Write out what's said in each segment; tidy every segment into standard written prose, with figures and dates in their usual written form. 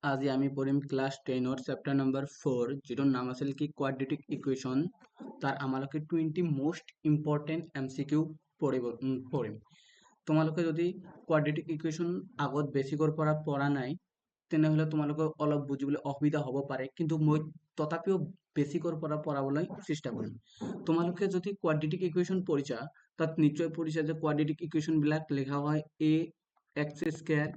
আজি আমি পঢ়িম ক্লাছ 10 চেপ্টাৰ নম্বৰ 4 যিটোৰ নাম আছিল কি কোৱাড্ৰেটিক ইকুৱেশ্যন তাৰ আমালোকে 20 মোষ্ট ইম্পৰ্টেণ্ট MCQ পঢ়িম তোমালোকে যদি কোৱাড্ৰেটিক ইকুৱেশ্যন আগত বেছিকৰ পৰা পঢ়া নাই তেনেহলে তোমালোকে অলপ বুজিবলৈ অসুবিধা হ'ব পাৰে কিন্তু মই তথাপিও বেছিকৰ পৰা পঢ়াবলৈ চেষ্টা কৰিম তোমালোকে যদি কোৱাড্ৰেটিক ইকুৱেশ্যন পঢ়িছা তাত নিশ্চয় পঢ়িছা যে কোৱাড্ৰেটিক ইকুৱেশ্যন বিলাক লেখা হয় ax square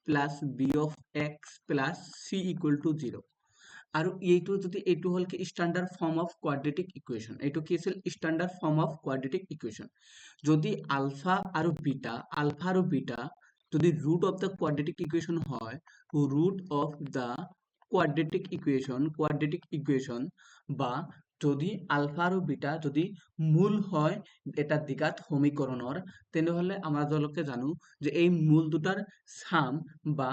plus b of x plus c equal to 0 আৰু এইটো হল কি standard form of quadratic equation এইটো কি আছিল standard form of quadratic equation যদি আলফা আৰু বিটা যদি ৰুট অফ দ্য কোয়াড্ৰেটিক ইকুয়েশন হয় ৰুট অফ দ্য কোয়াড্ৰেটিক ইকুয়েশন বা যদি আলফা আৰু বিটা যদি মূল হয় এটা দ্বিঘাত সমীকৰণৰ তেনেহলে আমৰা জানো যে এই মূল দুটাৰ সাম বা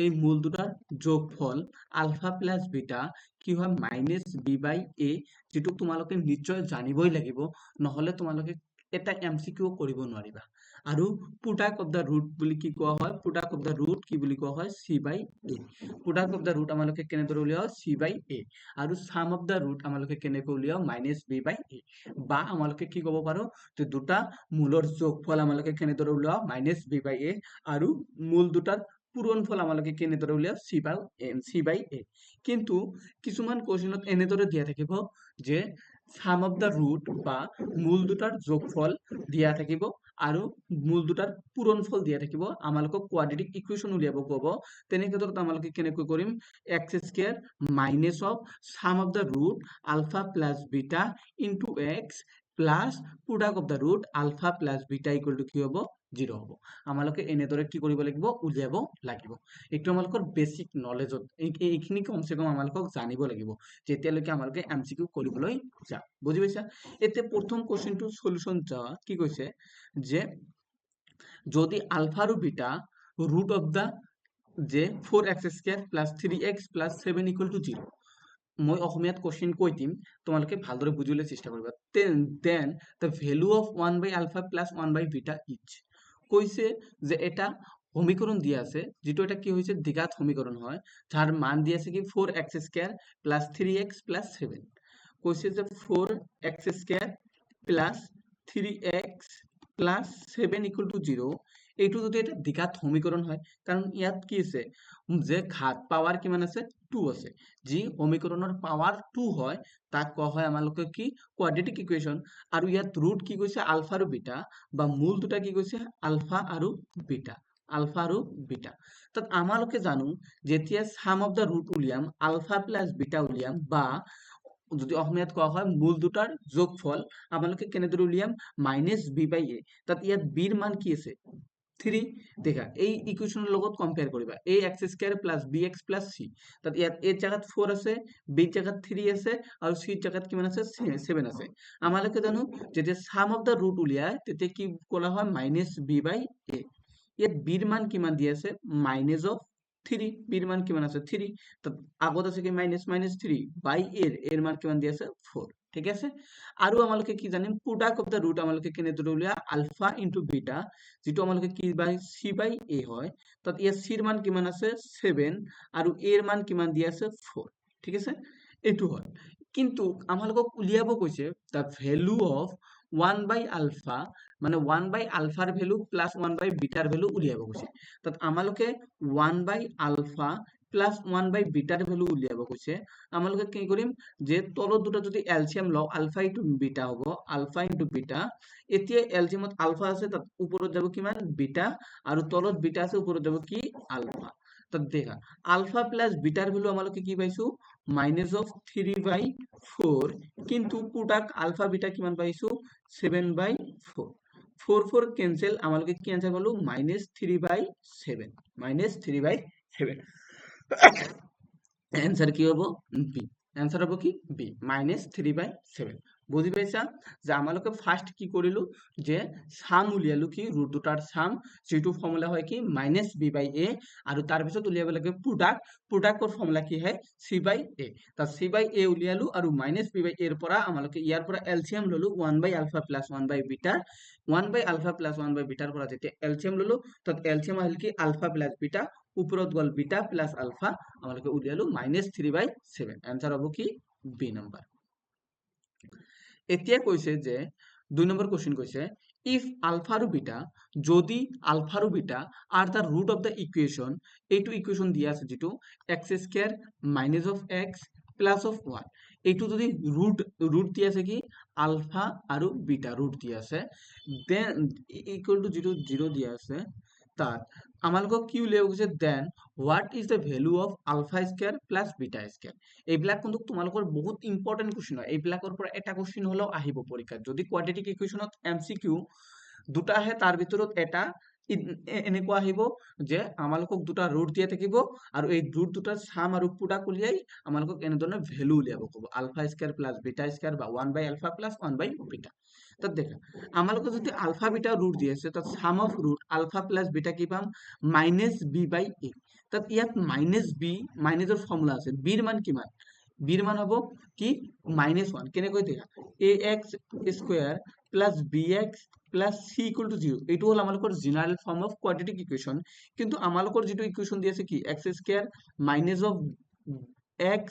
এই মূল দুটাৰ যোগফল আলফা প্লাস বিটা কি হয় মাইনাস বি বাই এ যেটো তোমালোকে নিশ্চয় জানিবই লাগিব নহলে তোমালোকে এটা এমসিকিউ কৰিব নোৱাৰিবা আৰু product of the root বুলি কি কোৱা হয় product of the root কি বুলি কোৱা হয় c by a product of the root আমালোকে কেনেদৰে উলিয়াও c by a আৰু sum of the root আমালোকে কেনেকৈ উলিয়াও minus b by a বা আমালোকে কি ক'ব পাৰো যে দুটা মূলৰ যোগফল আমালোকে কেনেদৰে উলিয়াও minus b by a আৰু মূল দুটাৰ পূৰণফল আমালোকে কেনেদৰে উলিয়াও c by a কিন্তু কিছুমান কোৱেশ্যনত এনেদৰে দিয়া থাকিব যে sum of the root বা মূল দুটাৰ যোগফল দিয়া থাকিব আৰু মূল দুটাৰ পূৰণফল দিয়া থাকিব আমালোকক কোৱাড্ৰেটিক ইকুৱেশ্যন উলিয়াব ক'ব তেনে ক্ষেত্ৰত আমালোকে কেনেকৈ কৰিম x square minus of some of the root alpha plus beta into x plus product of the root alpha plus beta equal to কি হ'ব 0 হ'ব আমালোকে এনেদৰে কি কৰিব লাগিব উলিয়াব লাগিব এইটো আমালোকৰ বেসিক নলেজত এইখিনি কমসে কম আমালোকক জানিব লাগিব যেতিয়ালৈকে আমালোকে এমসিকিউ কৰিবলৈ যা বুজি পাইছা এতে প্ৰথম কোৱেশ্চনটো সলিউশন যা কি কৈছে যে যদি আলফা আৰু বিটা root of the যে 4x square plus 3x plus 7 equal to 0 মই অসমীয়াত কোশ্চেন কৈ দিম তোমালোকে ভালদৰে বুজিবলৈ চেষ্টা কৰিবা then the value of 1 by alpha plus 1 by beta is কৈছে যে এটা সমীকৰণ দিয়া আছে যেটো এটা কি হৈছে দ্বিঘাত সমীকৰণ হয় যাৰ মান দিয়া আছে কি 4x square plus 3x plus 7 কৈছে যে 4x square plus 3x plus 7 equal to 0 এইটো যদি এটা দ্বিঘাত সমীকৰণ হয় কাৰণ ইয়াত কি আছে যে ঘাত পাৱাৰ কিমান আছে 2 আছে যি সমীকৰণৰ পাৱাৰ 2 হয় তাক কোৱা হয় আমালোকে কি কোৱাড্ৰেটিক ইকুৱেশ্যন আৰু ইয়াত ৰুট কি কৈছে আলফা আৰু বিটা বা মূল দুটা কি কৈছে আলফা আৰু বিটা তাত আমালোকে জানো যেতিয়া সাম অফ দা ৰুট উলিয়াম আলফা প্লাস বিটা উলিয়াম বা যদি অসমীয়াত কোৱা হয় মূল দুটাৰ যোগফল আমালোকে কেনেদৰে উলিয়াম মাইনাস বি বাই এ তাত ইয়াত বিৰ মান কি আছে 3 দেখা এই ইকুৱেশ্যনৰ লগত কম্পেয়াৰ কৰিবা ax square plus bx plus c তাত ইয়াত a জায়গাত 4 আছে b জায়গাত 3 আছে আৰু c জায়গাত কিমান আছে 7 আছে আমালোকে জানো যেতিয়া সাম অফ দা ৰুট উলিয়ায় তেতিয়া কি কৰা হয় মাইনাস b বাই a ইয়াত বিৰ মান কিমান দি আছে মাইনাস অফ 3 বিৰ মান কিমান আছে 3 তাত আগত আছে কি মাইনাস 3 বাই এর মান কিমান দি আছে 4 ঠিক আছে আৰু আমালোকে কি জানিম প্ৰোডাক্ট অফ দা ৰুট আমালোকে কেনেদৰে উলিয়া আলফা ইনটু বিটা যেটো আমালোকে কি বাই c বাই a হয় তাত ইয়াত c এর মান কিমান আছে 7 আৰু a এর মান কিমান দি আছে 4 ঠিক আছে এটো হয় কিন্তু আমালোকক উলিয়াব কৈছে দা ভ্যালু অফ 1 বাই আলফা মানে 1 বাই আলফাৰ ভ্যালু প্লাস 1 বাই বিটাৰ ভ্যালু উলিয়াব কৈছে তাত আমালোকে 1 by alpha plus 1 by bitter value উলিয়াব কৈছে আমালোকে কি কৰিম যে তলত দুটা যদি এলসিয়াম লও আলফা ইনটু বিটা হ'ব আলফা ইনটু বিটা এতিয়া এলসিয়ামত আলফা আছে তাত ওপৰত যাব কিমান বিটা আৰু তলত বিটা আছে ওপৰত যাব কি আলফা তাত দেখা আলফা প্লাস বিটাৰ ভ্যালু আমালোকে কি পাইছো মাইনাস অফ 3 বাই 4 কিন্তু প্রোডাক্ট আলফা বিটা কিমান পাইছো 7 বাই 4 4 ক্যান্সেল আমালোকে কি आंसर পালো -3 বাই 7 -3 বাই 7 आंसर কি হ'ব বি आंसर হ'ব কি বি -3 বাই 7 বুজি পাইছা যে আমালোকে ফার্স্ট কি কৰিলো যে সাম উলিয়ালো কি ৰুট দুটাৰ সাম যেটো ফৰ্মুলা হয় কি -b বাই a আৰু তাৰ পিছত উলিয়াব লাগে প্ৰডাক্টৰ ফৰ্মুলা কি হয় c বাই a তা c বাই a উলিয়ালো আৰু -b বাই a এৰ পৰা আমালোকে ইয়াৰ পৰা এলসিয়াম ললো 1 by alpha plus 1 by beta 1 by alpha plus 1 by bitter পৰা যেতিয়া এলসিয়াম ললো তাত এলসিয়াম আহিল কি আলফা প্লাস বিটা ওপৰত গ'ল বিটা প্লাস আলফা আমালোকে উলিয়ালো -3/7 এনসাৰ হ'ব কি বি নাম্বাৰ এতিয়া কৈছে যে 2 নম্বৰ কোশ্চেন কৈছে if alpha আৰু beta যদি alpha আৰু beta are the root of the equation এইটো ইকুয়েশন দিয়া আছে যেটো x square minus of x plus of 1 এইটো যদি root দিয়া আছে কি alpha আৰু beta root দিয়া আছে then equal to 0 দিয়া আছে তাত আমালোকক কি উলিয়াব গৈছে then what is the value of alpha square plus beta square এইবিলাক কিন্তু তোমালোকৰ বহুত ইম্পৰ্টেন্ট কোশ্চেন হয় এইবিলাকৰ পৰা এটা কোশ্চেন হলেও আহিব পৰীক্ষাত যদি কোৱাড্ৰেটিক ইকুৱেশ্যনত এমসিকিউ দুটা আহে তাৰ ভিতৰত এটা এনেকুৱা আহিব যে আমালোকক দুটা ৰুট দিয়া থাকিব আৰু এই ৰুট দুটাৰ সাম আৰু পুডাক উলিয়াই আমালোকক এনেধৰণৰ ভ্যালু উলিয়াব ক'ব alpha square plus beta square বা 1/আলফা প্লাস 1/বিটা তাত দেখা আমালোকক যদি আলফা বিটা ৰুট দি আছে তাত sum of root alpha plus beta কি পাম -b/a তাত ইয়াত -b মাইনাসৰ ফৰ্মুলা আছে b ৰ মান কিমান b ৰ মান হ'ব কি -1 কেনেকৈ দেখা ax square plus bx plus c equal to 0 এইটো হল আমালোকৰ জেনাৰেল ফৰ্ম অফ কোয়াড্ৰেটিক ইকুয়েশন কিন্তু আমালোকৰ যেটো ইকুয়েশন দি আছে কি x square minus of x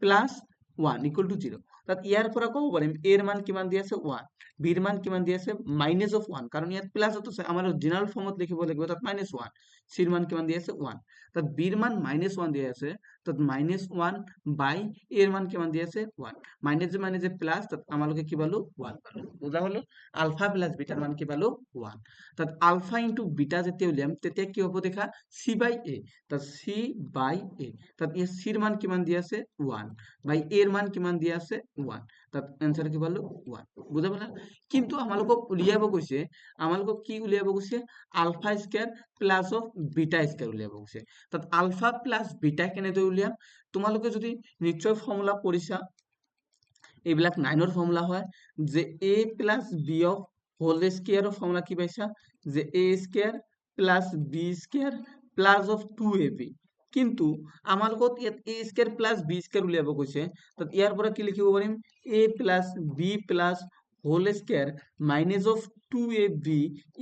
plus 1 equal to 0 তাত ইয়াৰ পৰা ক'ব পাৰিম a ৰ মান কিমান দি আছে 1 b ৰ মান কিমান দি আছে মাইনাস অফ 1 কাৰণ ইয়াত প্লাস আছে আমাৰ জেনাৰেল ফৰ্মত লিখিব লাগিব তাত -1 c ৰ মান কিমান দি আছে 1 তাত b ৰ মান -1 দি আছে তাত -1 বাই a ৰ মান কিমান দি আছে 1 মাইনাস প্লাস তাত আমালোকে কি পালো 1 পালো বুজা হলো আলফা প্লাস বিটাৰ মান কি পালো 1 তাত আলফা ইনটু বিটা যেতিয়া উলিয়াম তেতিয়া কি হ'ব দেখা c/a তাত c/a তাত এই c ৰ মান কিমান দি আছে 1 বাই a ৰ মান কিমান দি আছে 1 তাত आंसर কি পালো 1 বুজা পালা কিন্তু আমালোকক উলিয়াব কৈছে আমালোকক কি উলিয়াব কৈছে alpha square plus of beta square উলিয়াব কৈছে তাত আলফা প্লাস বিটা কেনেকৈ উলিয়াম তোমালোকে যদি নিশ্চয় ফর্মুলা পঢ়িছা এইবিলাক 9 ৰ ফৰ্মুলা হয় যে a plus b of whole স্কয়াৰৰ ফর্মুলা কি পাইছা যে a square plus b square plus of 2ab কিন্তু আমালোকত ইয়াত a square plus b square উলিয়াব কৈছে তাত ইয়াৰ পৰা কি লিখিব পাৰিম a plus b plus whole square minus of 2ab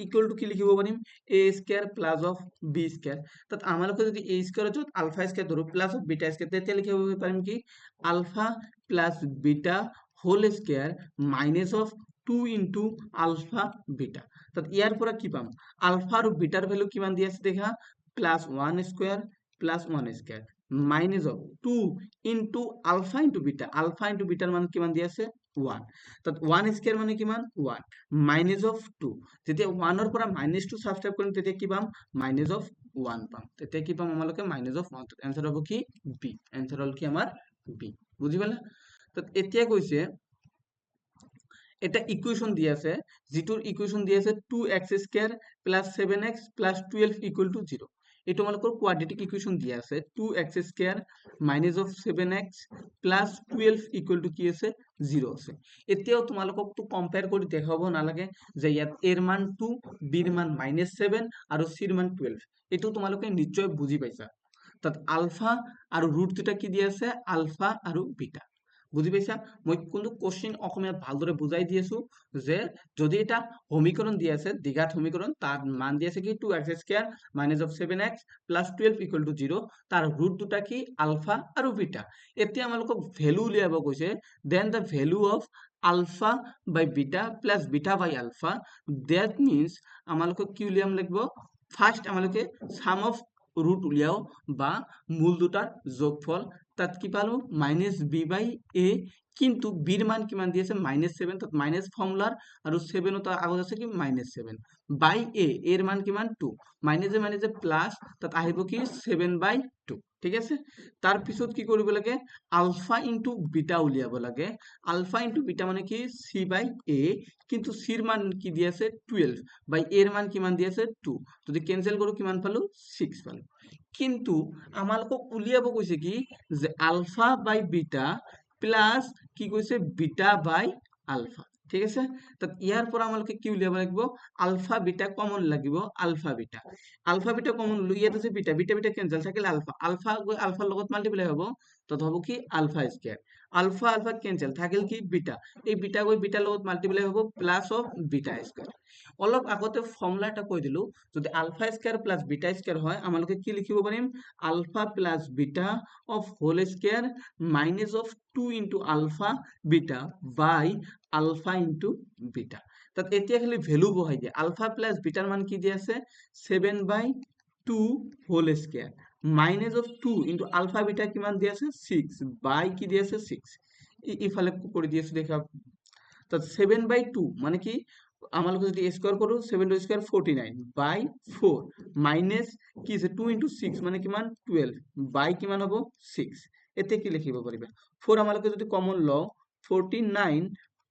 equal to কি লিখিব পাৰিম a square plus of b square তাত আমালোকে যদি a স্কয়াৰৰ যত আলফা স্কয়াৰ ধৰো প্লাস অফ বিটা স্কয়াৰ তেতিয়া লিখিব পাৰিম কি alpha plus beta whole square minus of 2 into alpha beta তাত ইয়াৰ পৰা কি পাম আলফা আৰু বিটাৰ ভ্যালু কিমান দি আছে দেখা plus 1 square plus 1 square minus of 2 into alpha into বিটাৰ মান কিমান দি আছে 1 তাত 1 স্কয়াৰ মানে কিমান 1 মাইনাস অফ 2 যেতিয়া 1 ৰ পৰা -2 সাবট্ৰাক্ট কৰিম তেতিয়া কি পাম মাইনাস অফ 1 পাম তেতিয়া কি পাম আমালোকে মাইনাস অফ 1 आंसर হ'ব কি বি आंसर হল কি আমাৰ বি বুজি পালা তাত এতিয়া কৈছে এটা ইকুয়েশন দি আছে যেটোৰ ইকুয়েশন দি আছে 2x square plus 7x plus 12 equal to 0 এটা আমালোকৰ কোয়াড্রেটিক ইকুয়েশন দিয়া আছে 2x square minus of 7x plus 12 equal to কি আছে 0 আছে এতিয়াও তোমালোকক তো কম্পেয়ার কৰি দেখাব নালাগে যে ইয়াত a ৰ মান 2 b ৰ মান -7 আৰু c ৰ মান 12 এটো তোমালোকে নিশ্চয় বুজি পাইছা তাত আলফা আৰু ৰুট দুটা কি দি আছে আলফা আৰু বিটা বুজি পাইছা মই কোনটো কোশ্চেন অসমীয়াত ভালদৰে বুজাই দি আছো যে যদি এটা সমীকৰণ দি আছে দ্বিঘাত সমীকৰণ তাৰ মান দি আছে কি 2x square minus of 7x plus 12 equal to 0 তাৰ ৰুট দুটা কি আলফা আৰু বিটা এতিয়া আমালোকক ভ্যালু উলিয়াব কৈছে then the value of alpha by beta plus beta by alpha that means আমালোকক কি উলিয়াম লাগিব ফার্স্ট আমালোকে সাম অফ ৰুট উলিয়াও বা মূল দুটাৰ যোগফল তাত কি পালো -b/a কিন্তু b ৰ মান কিমান দি আছে -7 তাত মাইনাস ফৰ্মুলাৰ আৰু 7 ৰ আগত আছে কি -7 বাই a এর মান কিমান 2 মাইনাসে প্লাস তাত আহিব কি 7/2 ঠিক আছে তাৰ পিছত কি কৰিব লাগে আলফা ইনটু বিটা উলিয়াব লাগে আলফা ইনটু বিটা মানে কি c/a কিন্তু c ৰ মান কি দি আছে 12 বাই a ৰ মান কিমান দি আছে 2 যদি ক্যান্সেল কৰো কিমান পালো 6 পালো কিন্তু আমালোকক উলিয়াব কৈছে কি যে আলফা বাই বিটা প্লাস কি কৈছে বিটা বাই আলফা ঠিক আছে তাত ইয়াৰ পৰা আমালোকে কি উলিয়াব লাগিব আলফা বিটা কমন লাগিব আলফা বিটা কমন ইয়াত আছে বিটা ক্যান্সেল থাকিলে আলফা গৈ আলফাৰ লগত মাল্টিপ্লাই হ'ব তাত হ'ব কি আলফা স্কয়াৰ আলফা আলফা কেনসেল থাকিল কি বিটা এই বিটা গৈ বিটাৰ লগত মাল্টিপ্লাই হ'ব প্লাস অফ বিটা স্কয়াৰ অলপ আগতে ফৰ্মুলা এটা কৈ দিলো যদি alpha square plus beta square হয় আমালোকে কি লিখিব পাৰিম alpha plus beta of whole square minus of 2 into alpha beta by alpha into beta তাত এতিয়া খালি ভ্যালু বহাই দিয়ে আলফা প্লাস বিটাৰ মান কি দি আছে 7/2 whole square minus of 2 into alpha beta কিমান দি আছে 6 বাই কি দি আছে 6 ইফালে কৰি দি আছে দেখা তাত 7/2 মানে কি আমালোকে যদি স্কয়ার কৰো 7 স্কয়ার 49 বাই 4 মাইনাস কি আছে 2 ইনটু 6 মানে কিমান 12 বাই কিমান হ'ব 6 এতে কি লিখিব পাৰিবা 4 আমালোকে যদি কমন লও 49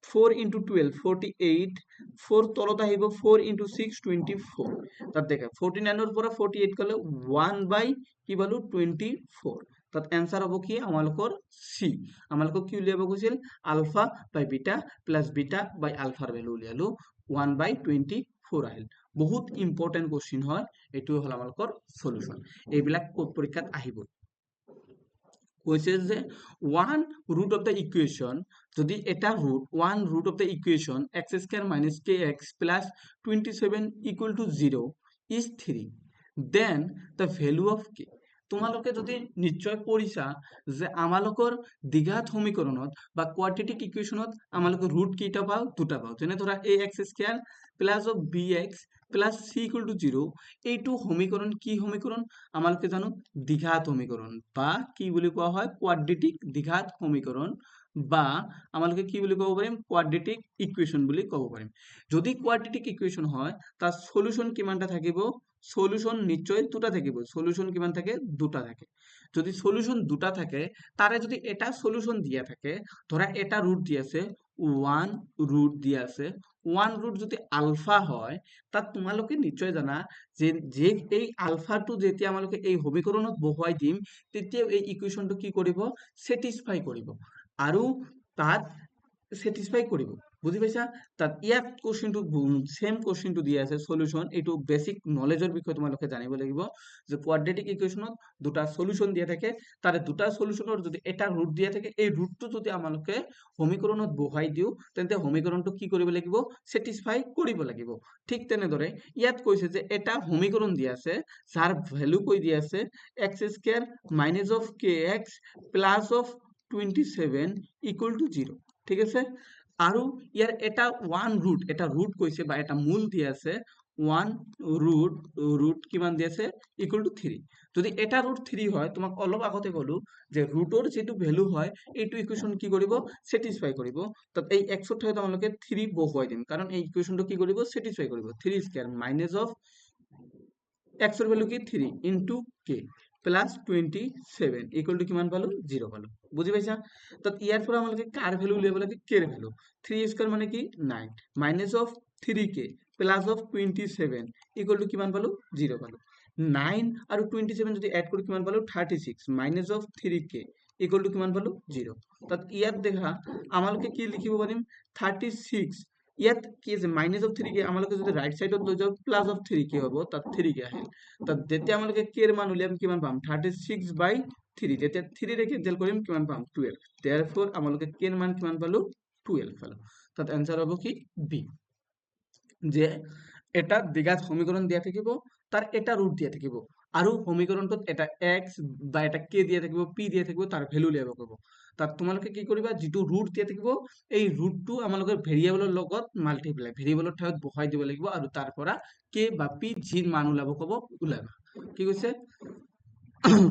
4 into 12 48 4 তলত আহিব 4 into 6 24 তাত দেখা 49 ৰ পৰা 48 গলে 1 বাই কি পালো 24 তাত आंसर হ'ব কি আমালোকৰ সি আমালোকক কি উলিয়াব কৈছিল ULFA by beta plus beta বাই আলফাৰ ভ্যালু উলিয়ালো 1/24 আহিল বহুত ইম্পৰ্টেন্ট কোশ্চেন হয় এটো হল আমালোকৰ সলিউশন এইবিলাক পৰীক্ষাত আহিব কৈছে যে 1 root of the equation যদি এটা root 1 root of the equation x square minus kx plus 27 equal to 0 is 3 then the value of k তোমালোকে যদি নিশ্চয় পঢ়িছা যে আমালোকৰ দ্বিঘাত সমীকৰণত বা কোয়াড্ৰেটিক ইকুৱেশ্যনত আমালোকে ৰুট কেইটা পাও দুটা পাও যেনে ধৰা ax square plus of bx plus c equal to 0 এইটো সমীকৰণ কি সমীকৰণ আমালোকে জানো দ্বিঘাত সমীকৰণ বা কি বুলি কোৱা হয় কোয়াড্ৰেটিক দ্বিঘাত সমীকৰণ বা আমালোকে কি বুলি ক'ব পাৰিম কোয়াড্ৰেটিক ইকুৱেশ্যন বুলি ক'ব পাৰিম যদি কোয়াড্ৰেটিক ইকুৱেশ্যন হয় তাৰ সলিউশন কিমানটা থাকিব সলিউশন নিশ্চয় দুটা থাকিব সলিউশন কিমান থাকে দুটা থাকে যদি সলিউশন দুটা থাকে তারে যদি এটা সলিউশন দিয়া থাকে ধৰা এটা রুট দি আছে 1 রুট দি আছে 1 রুট যদি আলফা হয় তাত তোমালোকে নিশ্চয় জানা যে যে এই আলফাটো যেতিয়া আমালোকে এই সমীকৰণত বহুৱাই দিম তেতিয়া এই ইকুৱেশ্যনটো কি কৰিব স্যাটিসফাই কৰিব আৰু তাত স্যাটিসফাই কৰিব বুজি পাইছা তাত ইয়াত কোশ্চেনটো সেম কোশ্চেনটো দি আছে সলিউশন এটো বেসিক নলেজৰ বিষয়ে তোমালোকে জানিব লাগিব যে কোয়াড্ৰেটিক ইকুৱেশ্যনত দুটা সলিউশন দিয়া থাকে তাৰে দুটা সলিউশনৰ যদি এটা ৰুট দিয়া থাকে এই ৰুটটো যদি আমালোকে সমীকৰণত বহাই দিও তেন্তে সমীকৰণটো কি কৰিব লাগিব স্যাটিসফাই কৰিব লাগিব ঠিক তেনেদৰে ইয়াত কৈছে যে এটা সমীকৰণ দিয়া আছে যাৰ ভ্যালু কৈ দিয়া আছে x square minus of kx plus of 27 equal to 0 ঠিক আছে আৰু ইয়াৰ এটা ৰুট কৈছে বা এটা মূল দি আছে 1 ৰুট কিমান দি আছে ইকুয়াল টু 3 যদি এটা ৰুট 3 হয় তোমাক অলপ আগতে কলো যে ৰুটৰ যেটো ভ্যালু হয় এইটো ইকুৱেশ্যন কি কৰিব স্যাটিসফাই কৰিব তাত এই x ৰ ঠাইত আমালোকে 3 বহুৱাই দিম কাৰণ এই ইকুৱেশ্যনটো কি কৰিব স্যাটিসফাই কৰিব 3 স্কয়াৰ মাইনাস অফ x ৰ ভ্যালু কি 3 into k plus 27 equal to কিমান পালো 0 পালো বুজি পাইছা তাত ইয়াৰ পৰা আমালোকে কাৰ ভ্যালু উলিয়াব লাগে k ৰ ভ্যালু 3 স্কয়াৰ মানে কি 9 minus of 3k plus of 27 equal to কিমান পালো 0 পালো 9 আৰু 27 যদি এড কৰো কিমান পালো 36 minus of 3k equal to কিমান পালো 0 তাত ইয়াত দেখা আমালোকে কি লিখিব পাৰিম 36 ইয়াত কি আছে মাইনাস অফ 3k আমালোকে যদি রাইট সাইডত লৈ যাও প্লাস অফ 3k হ'ব তাত 3k আহিল তাত যেতিয়া আমালোকে k এর মান উলিয়াম কিমান পাম 36/3 যেতিয়া 3 ৰে কেনসেল কৰিম কিমান পাম 12 therefore আমালোকে k এর মান কিমান পালো 12 পালো তাত आंसर হ'ব কি b যে এটা দ্বিঘাত সমীকৰণ দিয়া থাকিব তাৰ এটা ৰুট দিয়া থাকিব আৰু সমীকৰণটোত এটা x বা এটা k দিয়া থাকিব p দিয়া থাকিব তাৰ ভ্যালু উলিয়াব কৰিব তাত তোমালোকে কি কৰিবা যেটো ৰুট দিয়া থাকিব এই ৰুটটো আমালোকৰ ভেৰিয়েবলৰ লগত মাল্টিপ্লাই ভেৰিয়েবলৰ ঠাইত বহাই দিব লাগিব আৰু তাৰ পৰা k বা p জিৰ মান উলাব ক'ব উলাবা কি কৈছে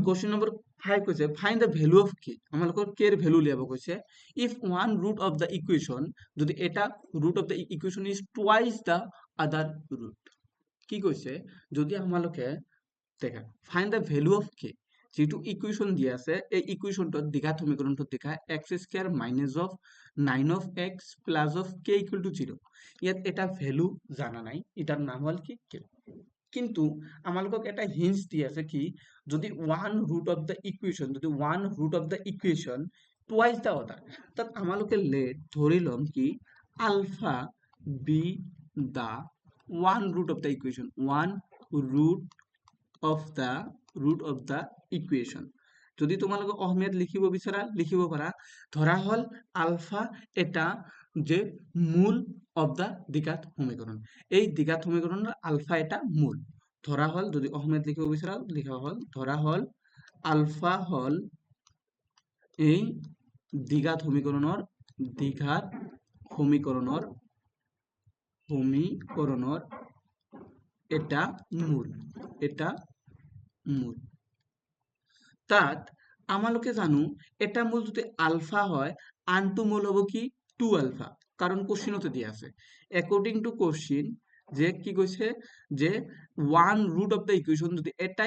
কোশ্চেন নম্বৰ 5 কৈছে find the value of k আমালোকৰ k এৰ ভ্যালু উলিয়াব কৈছে if one root of the equation যদি এটা root of the equation is twice the other root কি কৈছে যদি আমালোকে দেখা find the value of k যেটো ইকুৱেশ্যন দিয়া আছে এই ইকুৱেশ্যনটো দ্বিঘাত সমীকৰণটো দেখা x square minus of 9 of x plus of k equal to 0 ইয়াত এটা ভ্যালু জানা নাই এটার নাম হল কি k কিন্তু আমালোকক এটা হিন্টস দি আছে কি যদি one root of the equation যদি one root of the equation twice the other তাত আমালোকে লেট ধৰি লম কি alpha be the one root of the equation one root of the equation যদি তোমালোকে অসমীয়াত লিখিব বিচৰা লিখিব পাৰা ধৰা হল আলফা এটা যে মূল অফ দা দ্বিঘাত সমীকরণ এই দ্বিঘাত সমীকরণের আলফা এটা মূল ধরা হল যদি অসমীয়াত লিখিব বিচৰা লিখা হল ধৰা হল আলফা হল এই দ্বিঘাত সমীকরণের এটা মূল তাত আমালোকে জানো এটা মূল যদি আলফা হয় আনটো মূল হব কি 2 আলফা কারণ কোশ্চিনতে দিয়া আছে অ্যাকর্ডিং টু কোশ্চিন যে কি কইছে যে one root of the equation যদি এটা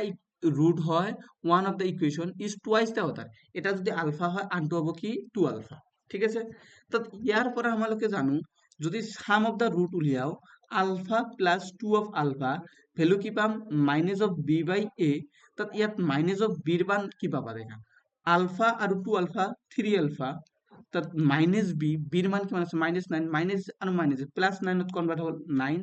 রুট হয় one of the equation is twice the other এটা যদি আলফা হয় আনটো হব কি 2 আলফা ঠিক আছে তো ইয়ার পরে আমালোকে জানো যদি সাম অফ দ্য রুট উলিয়াও alpha plus 2 of alpha value কি পাম minus of B by A তাত ইয়াত মাইনাস অফ বিৰ মান কি পাবা দেখা আলফা আৰু 2 আলফা 3 আলফা তাত মাইনাস বি বিৰ মান কিমান আছে -9 মাইনাস আৰু মাইনাস প্লাস 9 ত কনভার্ট হ'ল 9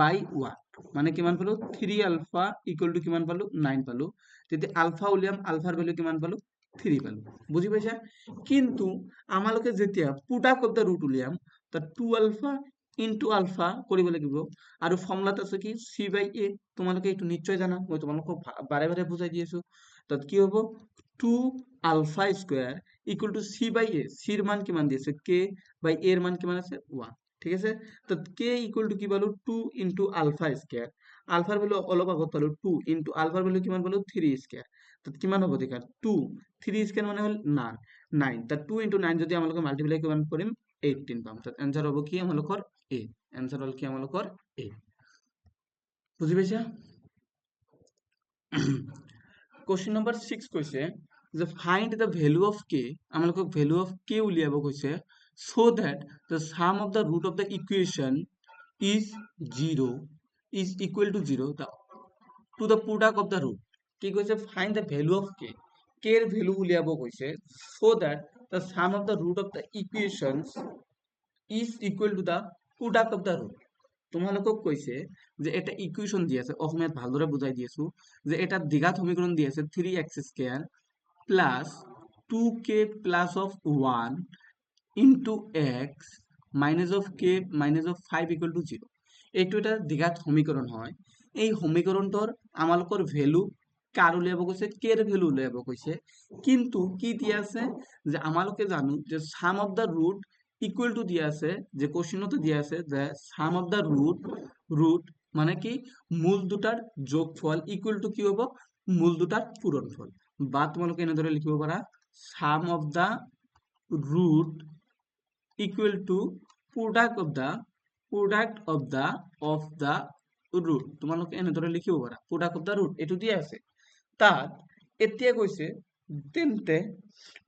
বাই 1 মানে কিমান পালো 3 আলফা ইকুয়াল টু কিমান পালো 9 পালো যদি আলফা উলিয়াম আলফাৰ ভ্যালু কিমান পালো 3 পালো বুজি পাইছা কিন্তু আমালোকে যেতিয়া প্রোডাক্ট অফ দ্য রুট উলিয়াম তাত 2 আলফা ইনটু আলফা কৰিব লাগিব আৰু ফৰ্মুলাত আছে কি c বাই a তোমালোকে এইটো নিশ্চয় জানা মই তোমালোকক বাৰে বাৰে বুজাই দি আছো তাত কি হ'ব 2 alpha square equal to c by a c এর মান কিমান দিয়েছে k বাই a এর মান কিমান আছে 1 ঠিক আছে তো k ইকুয়াল টু কি পালো 2 ইনটু আলফা স্কয়ার আলফার ভ্যালু অলপ আগত পালো 2 ইনটু আলফার ভ্যালু কিমান পালো 3 স্কয়ার তো কিমান হ'ব দেখা 2 3 স্কয়ার মানে হল 9 তা 2 ইনটু 9 যদি আমালোকে মাল্টিপ্লাই কিমান কৰিম 18 পাম তো आंसर হ'ব কি আমালোকৰ a आंसर হল কি আমালোকৰ a বুজি পাইছা কোশ্চেন নম্বৰ 6 কৈছে যে find the value of k আমালোকক ভ্যালু অফ k উলিয়াব কৈছে so that the sum of the root of the equation is 0 is equal to 0 to the product of the root কি কৈছে find the value of k k এর value উলিয়াব কৈছে so that the sum of the root of the equations is equal to the product of the root তোমালোকক কৈছে যে এটা equation দিয়েছে অসমীয়াত ভালদৰে বুজাই দিয়েছো যে এটা দ্বিঘাত সমীকরণ দিয়েছে 3x square plus 2k plus of 1 into x minus of k minus of 5 equal to 0 এইটো এটা দ্বিঘাত সমীকরণ হয় এই সমীকৰণটোৰ আমালোকৰ ভ্যালু কার উলিয়াব কৈছে k এর ভ্যালু উলিয়াব কৈছে কিন্তু কি দিয়া আছে যে আমালোকে জানো যে sum of the root equal to দিয়া আছে যে কোশ্চেনতে দিয়া আছে যে সাম অফ দা রুট মানে কি মূল দুটাৰ যোগফল ইকুয়াল টু কি হ'ব মূল দুটাৰ পূৰণফল বা তোমালোকে এনেদৰে লিখিব পাৰা sum of the root equal to product of the root তোমালোকে এনেদৰে লিখিব পাৰা product of the root এটো দিয়া আছে তাত এতিয়া কৈছে তেন্তে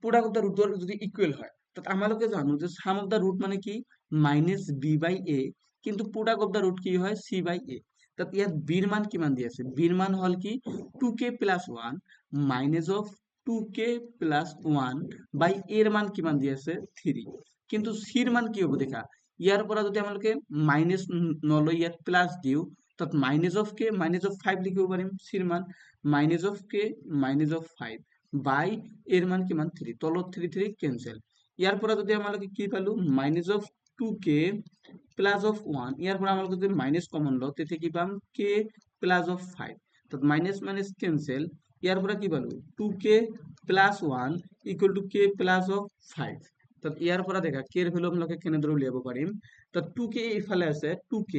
product of the root যদি ইকুয়াল হয় তাত আমালোকে জানো যে sum of the root মানে কি -b by a কিন্তু product of the root কি হয় c by a তাত ইয়াত b এর মান কিমান দিয়া আছে b এর মান হল কি 2k plus 1 minus of 2k plus 1 by a এর মান কিমান দিয়া আছে 3 কিন্তু c এর মান কি হ'ব দেখা ইয়াৰ পৰা যদি আমালোকে মাইনাস নলৈ ইয়াত প্লাস দিও তাত minus of k minus of 5 লিখিব পাৰিম c এর মান minus of k minus of 5 বাই এর মান কিমান 3 তলত 3 3 ক্যান্সেল ইয়াৰ পৰা যদি আমালোকে কি পালো minus of 2k plus of 1 ইয়াৰ পৰা আমালোকে যদি মাইনাস কমন লও তেতিয়া কি পাম k প্লাস অফ 5 তাত মাইনাস মাইনাস ক্যান্সেল ইয়াৰ পৰা কি পালো 2k plus 1 equal two k plus of 5 তাত ইয়াৰ পৰা দেখা k এৰ ভ্যালু আমালোকে কেনেদৰে উলিয়াব পাৰিম তাত 2k ইফালে আছে 2k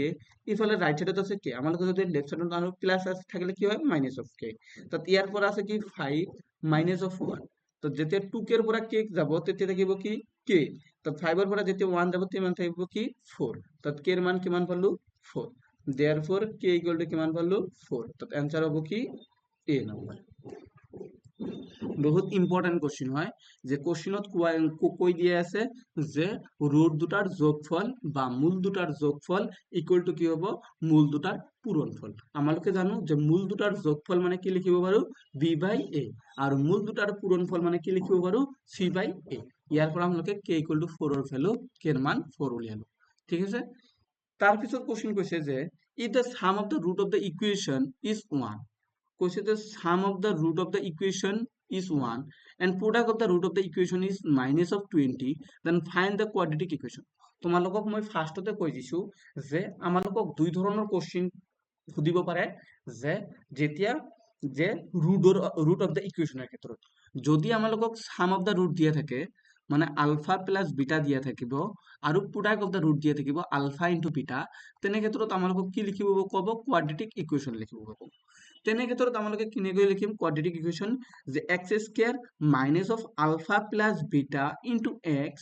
ইফালে রাইট সাইডত আছে k আমালোকে যদি লেফট সাইডত আনো প্লাস আছে থাকিলে কি হয় মাইনাস অফ k তাত ইয়াৰ পৰা আছে কি 5 মাইনাস অফ 1 তো যেতিয়া 2k এৰ পৰা k যাব তেতিয়া থাকিব কি k তাত 5 এৰ পৰা যেতিয়া 1 যাব তেতিয়া মান থাকিব কি 4 তাত k এর মান কিমান পালো 4 therefore k ইকুয়াল টু কিমান পালো 4 তাত आंसर হ'ব কি a নাম্বার বহুত ইম্পর্টেন্ট কোশ্চেন হয় যে কোশ্চেনত কই দিয়ে আছে যে রুট দুটার যোগফল বা মূল দুটার যোগফল ইকুয়াল টু কি হ'ব মূল দুটার পূরণফল আমালোকে জানো যে মূল দুটার যোগফল মানে কি লিখিব পাৰো b বাই a আৰু মূল দুটাৰ পূৰণফল মানে কি লিখিব পাৰো c বাই a ইয়াৰ পৰা আমালোকে k ইকুয়াল টু 4 এর ভ্যালু k এর মান 4 উলিয়ালো ঠিক আছে তার পিছত কোশ্চেন কৈছে যে if the sum of the root of the equation is 1 কৈছে যে sum of the root of the equation is 1 and product of the root of the equation is minus of 20, then find the quadratic equation. তোমালোকক মই ফাৰ্ষ্টতে কৈ দিছো যে আমালোকক দুই ধৰণৰ কোশ্চিন সুধিব পাৰে যে যেতিয়া যে root of the equationৰ ক্ষেত্ৰত যদি আমালোকক sum of the root দিয়া থাকে মানে আলফা প্লাস বিটা দিয়া থাকিব আৰু product of the root দিয়া থাকিব আলফা ইনটু বিটা, তেনে ক্ষেত্ৰত আমালোকক কি লিখিব ক'ব quadratic equation লিখিব ক'ব। তেনে ক্ষেত্ৰত আমালোকে কেনেকৈ লিখিম quadratic equation যে x square minus of alpha plus beta into x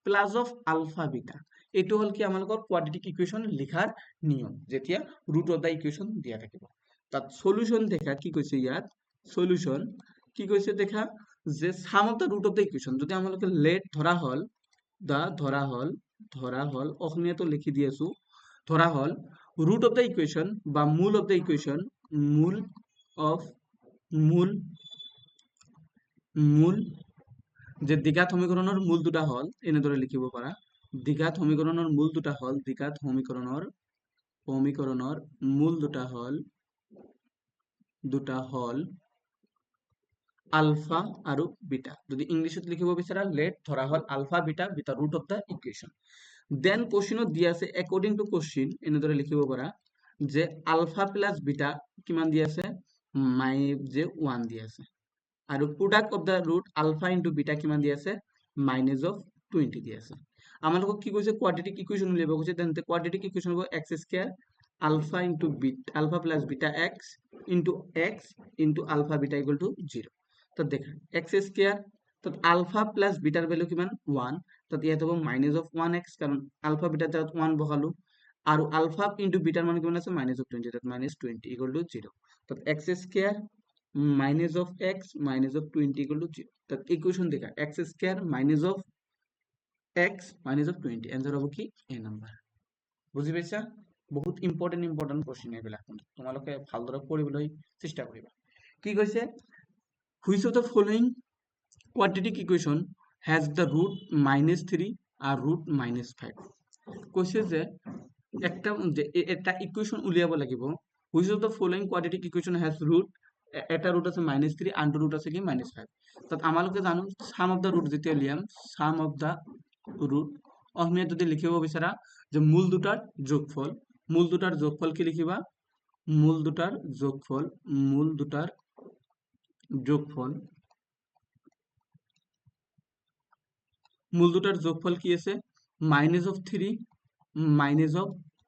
plus of alpha beta, এইটো হল কি আমালোকৰ quadratic equation লিখাৰ নিয়ম যেতিয়া root of the equation দিয়া থাকিব। তাত সলিউশন দেখা কি কৈছে ইয়াত সলিউশন কি কৈছে দেখা যে sum of the root of the equation যদি আমালোকে let ধৰা হল অসমীয়াটো লিখি দি আছো ধৰা হল root of the equation বা মূল of the equation মূল যে দ্বিঘাত সমীকৰণৰ মূল দুটা হল এনেদৰে লিখিব পাৰা দ্বিঘাত সমীকৰণৰ মূল দুটা হল দ্বিঘাত সমীকৰণৰ মূল দুটা হল আলফা আৰু বিটা। যদি ইংলিশত লিখিব বিচাৰা লেট ধৰা হল alpha beta root of the equation, then কোশ্চিনত দিয়া আছে according to question এনেদৰে লিখিব পাৰা যে আলফা প্লাস বিটা কিমান দিয়া আছে যে 1 দিয়া আছে আৰু product of the root alpha into beta কিমান দিয়া আছে minus of 20 দিয়া আছে। আমালোকক কি কৈছে quadratic equation উলিয়াব কৈছে, তেন্তে quadratic equation হ'ব x square alpha into beta alpha plus beta x into alpha beta equal to 0। তো দেখা x square তো alpha plus beta এর ভ্যালু কিমান 1, তো ইয়াত হ'ব minus of 1x কারণ alpha beta জায়গাত 1 বহালো আৰু alpha into beta এর মান কিমান আছে minus of 20, that minus 20 equal to 0। তো x square minus of x minus of 20 equal to 0। তো ইকুয়েশন দেখা x square minus of x minus of 20, answer হ'ব কি a নাম্বার। বুজি পাইছা বহুত ইম্পৰ্টেন্ট কোশ্চেন এইবিলাক তোমালোকে ভালদৰে পঢ়িবলৈ চেষ্টা কৰিবা। কি কৈছে which of the following quadratic equation has the root -3 are root -5, কৈছে যে একটা ইকুয়েশন উলিয়াব লাগিব which of the following quadratic equation has root এটা root আছে -3 আনটো root আছে কি -5। তাত আমালোকে জানো sum of the root যেতিয়া Liam sum of the root অসমীয়াত যদি লিখিব বিচাৰা যে মূল দুটাৰ যোগফল কি লিখিবা মূল দুটাৰ যোগফল কি আছে minus of 3 minus of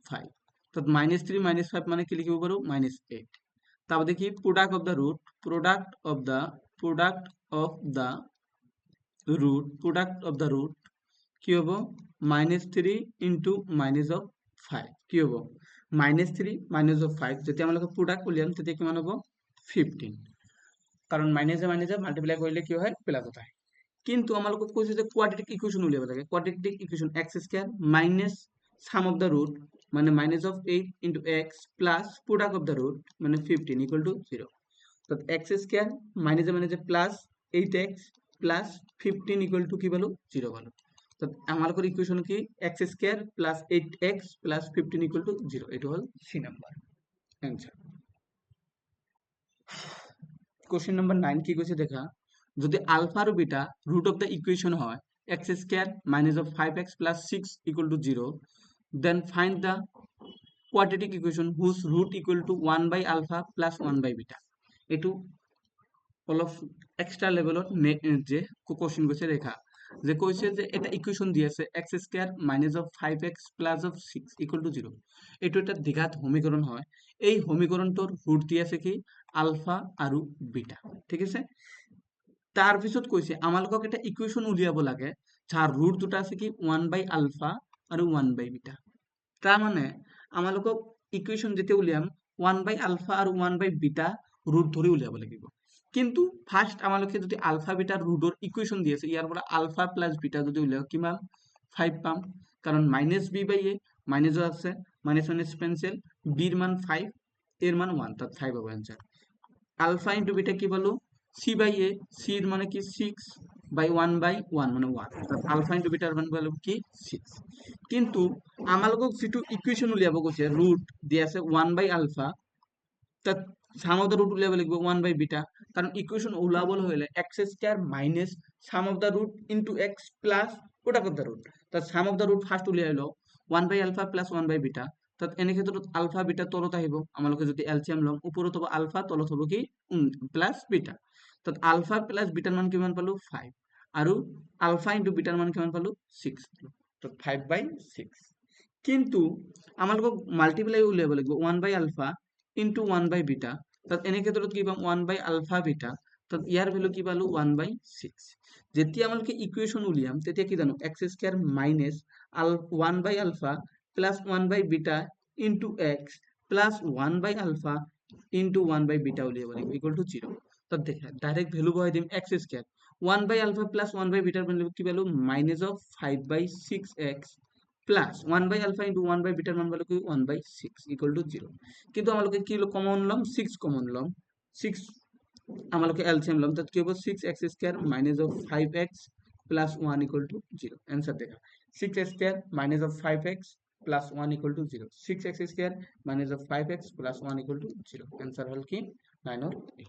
5, তাত -3 -5 মানে কি লিখিব পাৰো -8। তারপর দেখি product of the root কি হবো -3 into minus of 5 কি হবো -3 minus of 5 যদি আমরা প্রোডাক্ট উলিয়াম তাতে কিমান হবো 15, কারণ মাইনাসে মাল্টিপ্লাই করলে কি হয় প্লাস হয়। কিন্তু আমালোকক কৈছে যে কোয়াড্রেটিক ইকুয়েশন উলিয়াব লাগে quadratic equation x square minus sum of the root মানে minus of 8 into x plus product of the root মানে 15 equal to 0। তো x স্কয়ার মাইনাসে plus 8x plus 15 equal to কি বলো 0 বলো। তো আমাদের ইকুয়েশন কি x square plus 8x plus 15 equal to 0, এটা হল C number answer. Question number 9 কি কইছে দেখা যদি আলফা আর beta root of the equation হয় x square minus of 5x plus 6 equal to 0, then find the quadratic equation whose root equal to 1 by alpha plus 1 by beta। এটু অলপ extra লেভেলত যে কোশ্চেন কইছে দেখা যে কইছে যে এটা ইকুয়েশন দিয়েছে x square minus of 5x plus of 6 equal to 0, এটু এটা দ্বিঘাত সমীকরণ হয়। এই সমীকরণটোর রুট দিয়েছে কি আলফা আর বিটা, ঠিক আছে। তার পিছত কইছে আমালোকক এটা ইকুয়েশন উলিয়াব লাগে যার রুট দুটা আছে কি 1 by ULFA are 1 by beta. তার মানে আমালোকক ইকুয়েশন যেতে উলিয়াম 1 by ULFA are 1 by beta root ধরে উলিয়াব লাগিব। কিন্তু ফার্স্ট আমালোকে যদি আলফা বিটার রুটর ইকুয়েশন দিয়েছে ইয়ার পরে আলফা প্লাস বিটা যদি উলিয়াও কিমান 5 পাম, কারণ মাইনাস বি বাই এ মাইনাসও আছে মাইনাস মাইনাস পেন্সিল বির মান 5 এর মান 1, তার 5 হবে आंसर। আলফা ইনটু বিটা কি বলো সি বাই এ, সি এর মানে কি 6 বাই 1 বাই 1 মানে 1, তার আলফা ইনটু বিটার মান বলো কি 6। কিন্তু আমালোকক যেটো ইকুয়েশন উলিয়াব কৈছে রুট দিয়া আছে 1 বাই আলফা, তাত সাম অফ দ্য রুট উলিয়াব লাগিব 1 বাই বিটা, কারণ ইকুয়েশন ওলাবল হলে x square minus sum of the root into x plus product of the root. তাত sum of the root first উলিয়াই লওঁ 1 by alpha plus 1 by beta. তাত এনে ক্ষেত্ৰত আলফা বিটা তলত আহিব, আমালোকে যদি এলচিএম ল'ম ওপৰত হ'ব আলফা, তলত হ'ব কি প্লাস বিটা। তাত আলফা প্লাস বিটাৰ মান কিমান পালো 5, আৰু আলফা ইনটু বিটাৰ মান কিমান পালো 6 পালো। তাত 5/6। কিন্তু আমালোকক মাল্টিপ্লাই উলিয়াব লাগিব 1 by alpha into 1 by beta. তাত এনে ক্ষেত্ৰত কি পাম 1 বাই আলফা বিটা। তাত ইয়াৰ ভ্যালু কি পালো 1/6। যেতিয়া আমালোকে ইকুয়েশন উলিয়াম তেতিয়া কি জানো x square minus 1 by alpha plus 1 by beta into x plus 1 by alpha into 1 by beta উলিয়াব লাগিব ইকুয়াল টু 0। তাত দেখা ডাইরেক্ট ভ্যালু বহাই দিম x square 1 by alpha plus 1 by বিটার ভ্যালু কি পালো minus of 5/6x plus 1 by alpha into 1 by বিটার মান পালো কি 1/6 ইকুয়াল টু 0। কিন্তু আমালোকে কি কমন লম 6 কমন লম, 6 আমালোকে এলসিএম লম, তাত কি হ'ব 6x square minus of 5x plus 1 equal to 0। Answer দেখা 6x square minus of 5x plus 1 equal to 0, 6x square minus of 5x plus 1 equal to 0। Answer হল কি 9 ৰ A।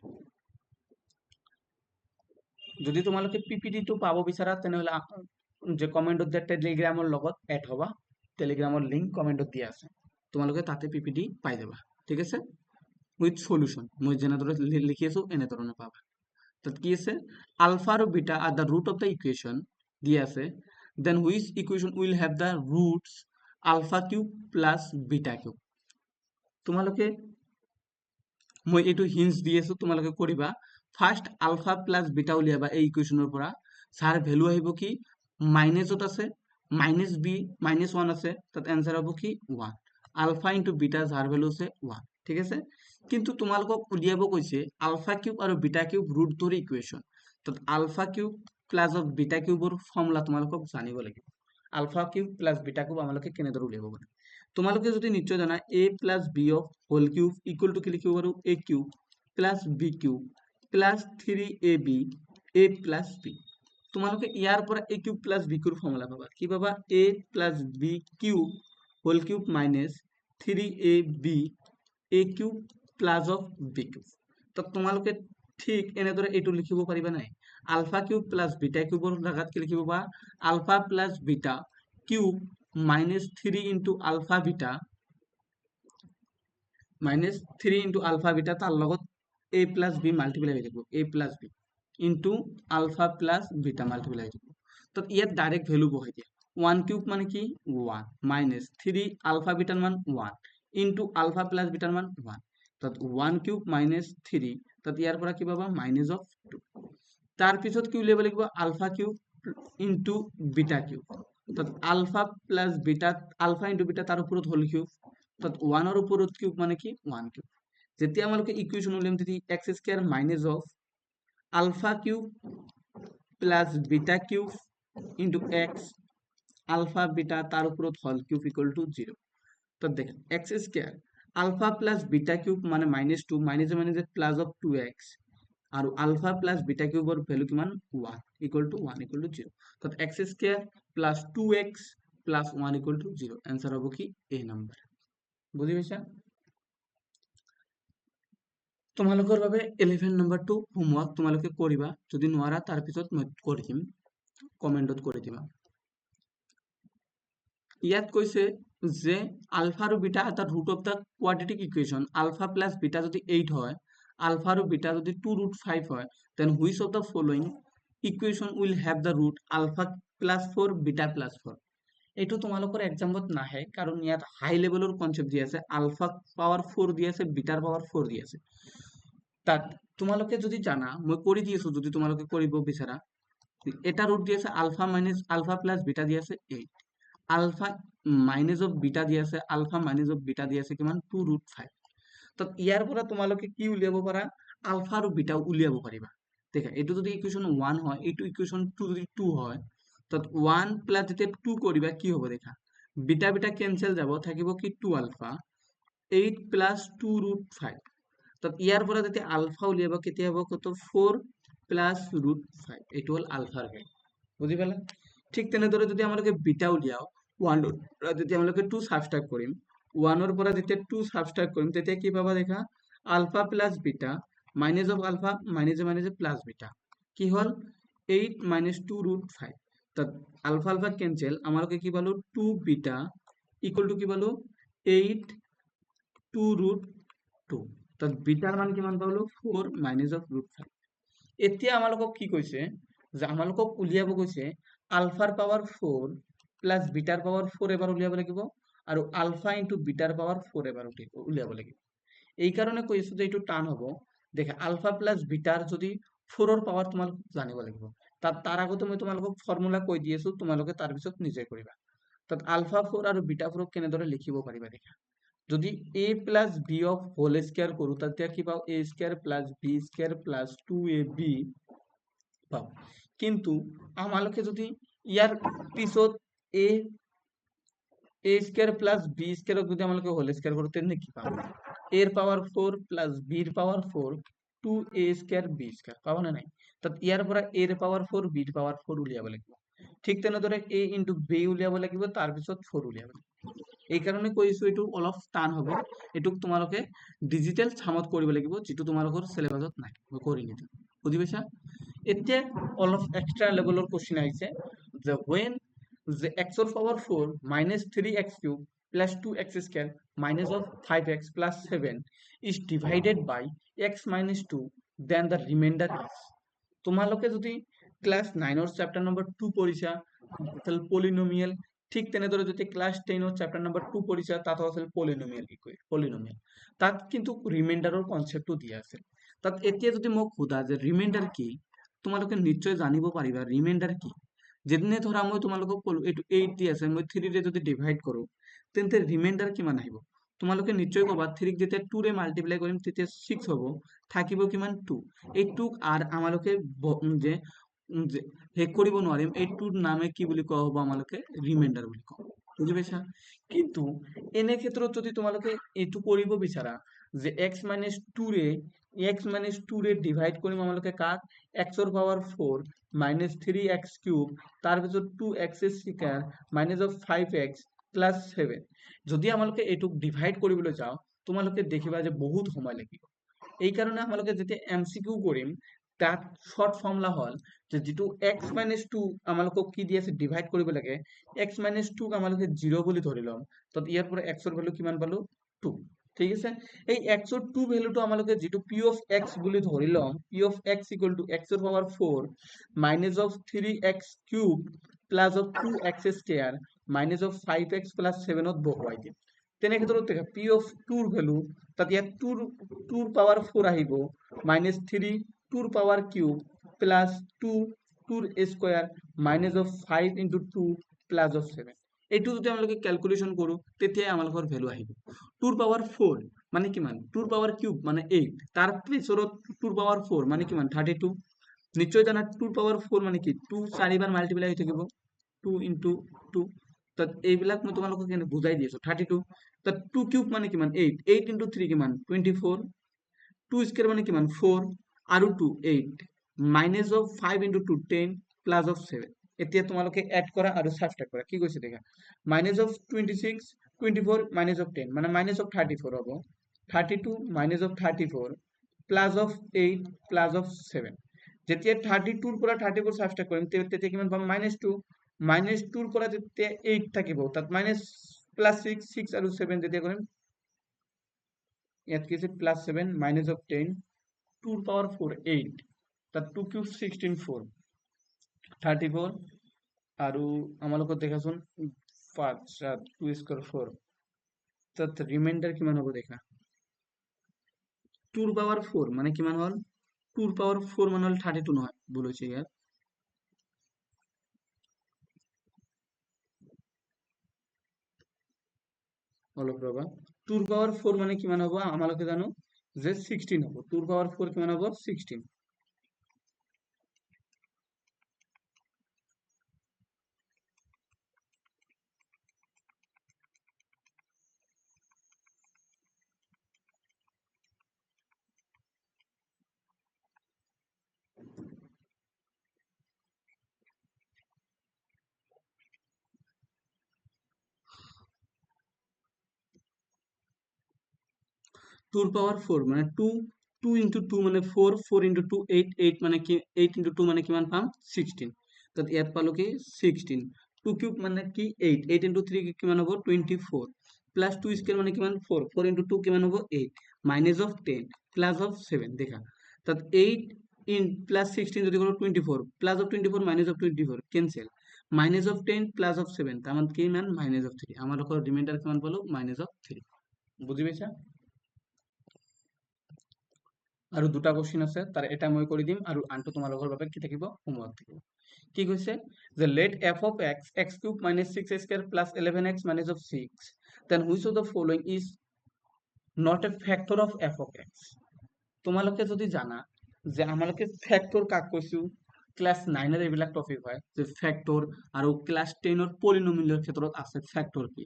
যদি তোমালোকে পিপিটি টো পাব বিচাৰা তেনেহলে যে কমেন্টত দিয়া টেলিগ্ৰামৰ লগত এড হবা, টেলিগ্ৰামৰ লিংক কমেন্টত দিয়া আছে, তোমালোকে তাতে পিপিটি পাই যাবা, ঠিক আছে, উইথ সলিউশন। মই যেনেদৰে লিখি আছো এনেধৰণে পাবা। তাত কি আছে আলফা আৰু beta are the root of the equation দিয়ে আছে, then which equation will have the roots alpha cube plus beta cube. তোমালোকে মই এইটো হিন্টস দি আছো, তোমালোকে কৰিবা ফাৰ্স্ট আলফা প্লাস বিটা উলিয়াবা এই ইকুয়েশনৰ পৰা, যাৰ ভ্যালু আহিব কি মাইনাসত আছে মাইনাস বি মাইনাস 1 আছে, তাত आंसर হ'ব কি 1, আলফা ইনটু বিটা যাৰ ভ্যালু আছে 1, ঠিক আছে। কিন্তু তোমালোকক উলিয়াব কৈছে আলফা কিউব আৰু বিটা কিউব ৰুট ধৰি ইকুয়েশন। তাত alpha cube plus of beta কিউবৰ ফৰ্মুলা তোমালোকক জানিব লাগিব। Alpha cube plus beta cube আমালোকে কেনেদৰে উলিয়াব পাৰো, তোমালোকে যদি নিশ্চয় জানা a plus b of whole cube equal to কি লিখিব পাৰো a cube plus b cube plus 3ab a plus b। তোমালোকে ইয়াৰ পৰা a cube plus b cube formula পাবা, কি পাবা a plus b cube whole cube minus 3ab a cube plus of b cube. তো তোমালোকে ঠিক এনেদৰে এইটো লিখিব পাৰিবা নাই, আলফা কিউব প্লাস বিটা কিউবৰ জাগাত কি লিখিব পাবা alpha plus beta cube minus 3 into alpha beta minus 3 into alpha beta তার লগত a প্লাস b মাল্টিপ্লাই হৈ থাকিব a plus b into ULFA plus beta multiply হৈ থাকিব। তো ইয়াত ডাইরেক্ট ভ্যালু বহাই দিয়া 1 কিউব মানে কি 1 মাইনাস 3 আলফা বিটার মান 1 ইনটু আলফা প্লাস বিটার মান 1, তাত 1 কিউব মাইনাস 3, তাত ইয়াৰ পৰা কি পাবা মাইনাস অফ 2। তার পিছত কি উলিয়াব লাগিব alpha cube into beta cube, তাত alpha plus beta alpha into beta তার উপৰত হোল কিউব, তাত 1 ৰ উপৰত কিউব মানে কি 1 কিউব। যেতিয়া আমালোকে ইকুয়েশন উলিয়াম তেতিয়া x square minus of alpha cube plus beta cube into x alpha beta তার উপৰত হোল কিউব ইকুয়াল টু 0। তো দেখেন x square alpha plus beta cube মানে -2 minus minus plus of 2x আৰু আলফা প্লাস বিটা কিউবৰ value কিমান 1 equal to 1 equal to 0। তো x square plus 2x plus 1 equal to 0, answer হ'ব কি a number. বুজি পাইছা? তোমালোকৰ বাবে 11 নম্বৰটো হোমৱৰ্ক তোমালোকে কৰিবা, যদি নোৱাৰা তাৰ পিছত মই কৰি দিম, কমেন্টত কৰি দিবা। ইয়াত কৈছে যে আলফা আৰু বিটা এটা root of the quadratic equation alpha plus beta যদি 8 হয়, আলফা আৰু বিটা যদি 2√5 হয়, then which of the following equation will have the root alpha plus 4 beta plus 4। এইটো তোমালোকৰ এক্সামত নাহে, কাৰণ ইয়াত হাই লেভেলৰ কনসেপ্ট দি আছে, আলফা পাৱাৰ 4 দি আছে, বিটাৰ পাৱাৰ 4 দি আছে। তাত তোমালোকে যদি জানা মই কৰি দি আছো, যদি তোমালোকে কৰিব বিচাৰা এটা ৰুট দি আছে alpha minus alpha plus beta দি আছে 8, আলফা মাইনাস অফ বিটা দি আছে আলফা মাইনাস অফ বিটা দি আছে কিমান 2√5। তো ইয়াৰ পৰা তোমালোকে কি উলিয়াব পাৰা আলফা আৰু বিটা উলিয়াব পাৰিবা। দেখা এইটো যদি ইকুয়েশন 1 হয়, এইটো ইকুয়েশন 2 যদি 2 হয়, তো 1 প্লাস যেতিয়া 2 কৰিবা কি হ'ব দেখা বিটা বিটা ক্যান্সেল যাব, থাকিব কি 2 আলফা 8 প্লাস 2√5। তো ইয়াৰ পৰা যেতিয়া আলফা উলিয়াব কেতিয়া হ'ব কত 4 প্লাস √5, এইটো হল আলফাৰ ভ্যালু। বুজি পালা? ঠিক তেনেদৰে যদি আমালোকে বিটা উলিয়াও 1 ৰ পৰা যেতিয়া আমালোকে 2 সাবট্ৰাক্ট কৰিম, 1 ৰ পৰা যেতিয়া 2 সাবট্ৰাক্ট কৰিম তেতিয়া কি পাবা দেখা alpha plus beta minus of alpha মাইনাসে মাইনাসে প্লাস বিটা কি হল 8 মাইনাস 2 রুট 5 তা আলফা আলফা ক্যান্সেল আমাকে কি পালো 2 বিটা ইকুয়াল টু কি পালো 8 2 রুট 2 তা বিটার মান কিমান পালো 4 মাইনাস অফ রুট 5 এতিয়া আমালোকক কি কৈছে যে আমালোকক উলিয়াব কৈছে আলফাৰ পাৱাৰ 4 প্লাস বিটাৰ পাৱাৰ 4 এবাৰ উলিয়াব লাগিব আৰু আলফা ইনটু বিটাৰ পাৱাৰ 4 এবাৰ উলিয়াব লাগিব এই কাৰণে কৈছো যে এইটো টান হ'ব দেখে আলফা প্লাস বিটাৰ যদি 4 ৰ পাৱাৰ তোমালোক জানিব লাগিব তাৰ আগতে মই তোমালোকক ফৰ্মুলা কৈ দি আছো তোমালোকে তাৰ পিছত নিজে কৰিবা তাত আলফা 4 আৰু বিটা 4 কেনেদৰে লিখিব পাৰিবা দেখা যদি a plus b of whole square কৰো তেতিয়া কি পাও a square plus b square plus 2ab পাও কিন্তু আমালোকে যদি ইয়াৰ পিছত a a square plus b square যদি আমালোকে হোল স্কয়াৰ কৰো তেনে কি পাম a এর পাওয়ার 4 প্লাস b এর পাওয়ার 4 2a স্কয়ার b স্কয়ার পাবো না নাই তাত ইয়াৰ পৰা a এৰ পাওয়াৰ 4 b এৰ পাওয়াৰ 4 উলিয়াব লাগিব ঠিক তেনেদৰে a ইনটু b উলিয়াব লাগিব তাৰ পিছত 4 উলিয়াব লাগিব এই কারণে কৈছো এটু অলপ টান হ'ব এটুক তোমালোকে ডিজিটাল ছামত কৰিব লাগিব যেটো তোমালোকৰ সিলেবাসত নাই মই কৰি নিদিম বুজি পাইছা এতিয়া অলপ এক্সট্ৰা লেভেলৰ কোশ্চেন আহিছে যে when the x or power 4 minus 3x cube plus 2x square minus of 5x plus 7 is divided by x minus 2 then the remainder is তোমালোকে যদি ক্লাস 9 ৰ চ্যাপ্টাৰ নম্বৰ 2 পঢ়িছা তাহলে পলিনোমিয়াল ঠিক তেনেদৰে যদি ক্লাস 10 ৰ চ্যাপ্টাৰ নম্বৰ 2 পঢ়িছা তাতো আছিল পলিনোমিয়াল তাত কিন্তু ৰিমাইন্ডাৰৰ কনসেপ্টটো দিয়া আছে তাত এতিয়া যদি মোক সোধা যে ৰিমাইন্ডাৰ কি তোমালোকে নিশ্চয় জানিব পাৰিবা ৰিমাইন্ডাৰ কি যেনে ধৰা মই তোমালোকক কলো এইটো 8 দি আছে মই 3 ৰে যদি ডিভাইড কৰো তেন্তে ৰিমাইন্ডাৰ কিমান আহিব তোমালোকে নিশ্চয় কবা 3 ক যেতিয়া 2 ৰে মাল্টিপ্লাই কৰিম তেতিয়া 6 হ'ব থাকিব কিমান 2 এই 2 আৰ আমালোকে যে শেষ কৰিব নোৱাৰিম এই 2 নামে কি বুলি কোৱা হ'ব আমালোকে ৰিমাইন্ডাৰ বুলি কওঁ বুজি পাইছা কিন্তু এনে ক্ষেত্ৰত যদি তোমালোকে এইটো কৰিব বিচাৰা যে x 2 ৰে ডিভাইড কৰিম আমালোকে কাক x ৰ পাৱাৰ 4 3x কিউব তাৰ পিছত 2x স্কয়াৰ -5x 7 যদি আমালোকে এইটোক ডিভাইড কৰিবলৈ যাও তোমালোকে দেখিবা যে বহুত সময় লাগিব এই কাৰণে আমালোকে যেতিয়া এমসিকিউ কৰিম তাত শর্ট ফর্মুলা হল যে যেটো x 2 আমালোকক কি দি আছে ডিভাইড কৰিব লাগে x 2 ক আমালোকে 0 বুলি ধৰি লম তো ইয়াৰ পৰা x ৰ ভ্যালু কিমান পালো 2 ঠিক আছে এই x ৰ 2 ভ্যালুটো আমালোকে যেটো p of x বুলি ধৰি লম p of x x ৰ power 4 3x cube plus of 2x square -5x 7 ত বহুৱাই দিম তেনে ক্ষেত্ৰত দেখা p of 2 ৰ ভ্যালু তাত ইয়াত 2 ৰ পাৱাৰ 4 আহিব -3 2 ৰ পাৱাৰ কিউব প্লাস 2 2 ৰ স্কয়ার -5 into 2 প্লাস of 7 এইটো যদি আমালোকে ক্যালকুলেশন কৰো তেতিয়া আমালোকৰ ভ্যালু আহিব 2 ৰ পাৱাৰ 4 মানে কিমান 2 ৰ পাৱাৰ কিউব মানে 8 তাৰ পিছত 2 ৰ পাৱাৰ 4 মানে কিমান 32 নিশ্চয় জানা 2 ৰ পাৱাৰ 4 মানে কি 2 চাৰিবাৰ মাল্টিপ্লাই হৈ থাকিব 2 into 2 তাত এইবিলাক মই তোমালোকক এনে বুজাই দি আছো 32 তাত 2 কিউব মানে কিমান 8 8 into 3 কিমান 24 2 স্কয়ার মানে কিমান 4 আৰু 2 8 minus of 5 into 2 10 plus of 7 এতিয়া তোমালোকে এড কৰা আৰু সাবট্ৰাক্ট কৰা কি কৈছে দেখা minus of 26 24 minus of 10 মানে minus of 34 হ'ব 32 minus of 34 plus of 8 plus of 7 যেতিয়া 32 ৰ পৰা 34 সাবট্ৰাক্ট কৰিম তেতিয়া কিমান পাম -2 -2 ৰ পৰা যেতিয়া 8 থাকিব তাত মাইনাস প্লাস 6 আৰু 7 যেতিয়া কৰিম ইয়াত কি আছে +7 -of 10 2 ৰ পাৱাৰ 4 8 তাত 2 কিউব 16 4 34 আৰু আমালোকক দেখাচোন 5 7 2 স্কয়াৰ 4 তাত ৰিমাইন্ডাৰ কিমান হ'ব দেখা 2 ৰ পাৱাৰ 4 মানে কিমান হল 2 ৰ পাৱাৰ 4 মানে হল 32 নহয় ভুল হৈছে ইয়াত অলপ ৰবা 2 ৰ পাৱাৰ 4 মানে কিমান হ'ব আমালোকে জানো যে 16 হ'ব 2 ৰ পাৱাৰ 4 কিমান হ'ব 16 2 2 পাওয়ার 4 মানে 2 2 into 2 মানে 4 4 into 2 8 8 মানে কি 8 into 2 মানে কিমান পাম 16 তো ইয়াত পালো কি 16 2 কিউব মানে কি 8 8 into 3 কিমান হ'ব 24 প্লাস 2 স্কয়ার মানে কিমান 4 4 into 2 কিমান হ'ব 8 মাইনাস অফ 10 প্লাস অফ 7 দেখা তাত 8 ইন প্লাস 16 যদি করো 24 plus of 24 minus of 24 cancel minus of 10 plus of 7 তার মানে কি মান মাইনাস অফ 3 আমার লোক রিমাইন্ডার কিমান পালো মাইনাস অফ 3 বুঝি পাইছা আৰু দুটা কোশ্চেন আছে তাৰ এটা মই কৰি দিম আৰু আনটো তোমালোকৰ বাবে কি থাকিব হোমৱৰ্ক থাকিব কি কৈছে যে let f of x x cube minus 6x square plus 11x minus of 6 then which of the following is not a factor of f of x তোমালোকে যদি জানা যে আমালোকে ফ্যাক্টর কাক কৈছো ক্লাস 9 এর এইবিলাক টপিক হয় যে ফ্যাক্টর আৰু ক্লাস 10 এৰ পলিনোমিয়ালৰ ক্ষেত্ৰত আছে ফ্যাক্টৰ কি